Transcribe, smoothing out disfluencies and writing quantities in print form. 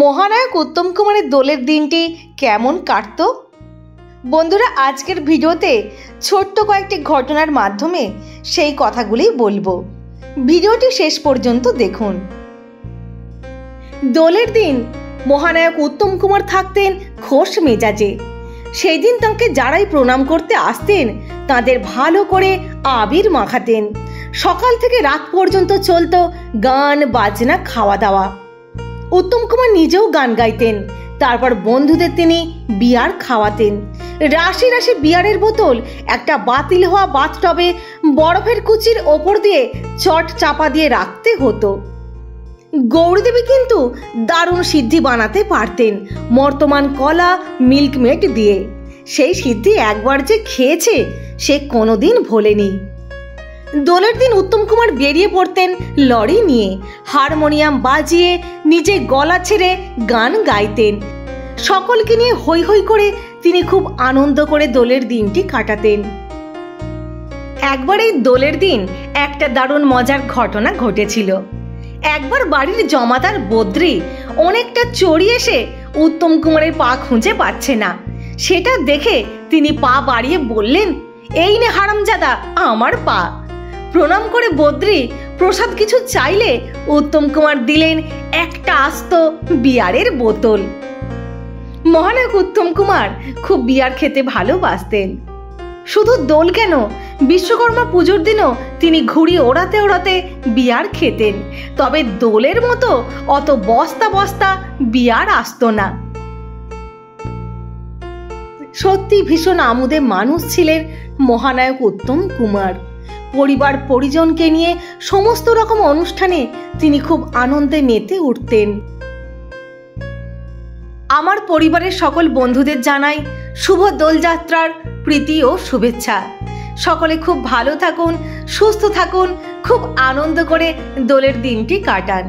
মহানায়ক উত্তম কুমারের দোলের দিনটি কেমন কাটত? বন্ধুরা, আজকের ভিডিওতে ছোট্ট কয়েকটি ঘটনার মাধ্যমে সেই কথাগুলি বলবো। ভিডিওটি শেষ পর্যন্ত দেখুন। দোলের দিন মহানায়ক উত্তম কুমার থাকতেন খোশ মেজাজে। সেই দিন তাঁকে যারাই প্রণাম করতে আসতেন তাদের ভালো করে আবির মাখাতেন। সকাল থেকে রাত পর্যন্ত চলতো গান বাজনা, খাওয়া দাওয়া। উত্তম কুমার নিজেও গান গাইতেন, তারপর বন্ধুদের তিনি বিয়ার খাওয়াতেন। রাশি রাশি বিয়ারের বোতল একটা বাতিল হওয়া বাথটবে বরফের কুচির ওপর দিয়ে চট চাপা দিয়ে রাখতে হতো। গৌরীদেবী কিন্তু দারুণ সিদ্ধি বানাতে পারতেন মর্তমান কলা মিল্কমেড দিয়ে। সেই সিদ্ধি একবার যে খেয়েছে সে কোনোদিন ভোলেনি। দোলের দিন উত্তম কুমার বেরিয়ে পড়তেন লরি নিয়ে, হারমোনিয়াম বাজিয়ে নিজে গলা ছেড়ে গান গাইতেন। সকলকে নিয়ে হৈ হৈ করে তিনি খুব আনন্দ করে দোলের দিনটি কাটাতেন। একবার এই দোলের দিন একটা দারুণ মজার ঘটনা ঘটেছিল। একবার বাড়ির জমাদার বদ্রি অনেকটা চড়ি এসে উত্তম কুমারের পা খুঁজে পাচ্ছে না। সেটা দেখে তিনি পা বাড়িয়ে বললেন, এই নে হারামজাদা আমার পা। প্রণাম করে বদ্রি প্রসাদ কিছু চাইলে উত্তম কুমার দিলেন একটা আস্ত বিয়ারের বোতল। মহানায়ক উত্তম কুমার খুব বিয়ার খেতে ভালোবাসতেন। শুধু দোল কেন, বিশ্বকর্মা পুজোর দিনও তিনি ঘুড়ি ওড়াতে ওড়াতে বিয়ার খেতেন। তবে দোলের মতো অত বস্তা বস্তা বিয়ার আসতো না। সত্যি ভীষণ আমোদে মানুষ ছিলেন মহানায়ক উত্তম কুমার। পরিবার পরিজনকে নিয়ে সমস্ত রকম অনুষ্ঠানে তিনি খুব আনন্দে মেতে উঠতেন। আমার পরিবারের সকল বন্ধুদের জানাই শুভ দোলযাত্রার প্রীতি ও শুভেচ্ছা। সকলে খুব ভালো থাকুন, সুস্থ থাকুন, খুব আনন্দ করে দোলের দিনটি কাটান।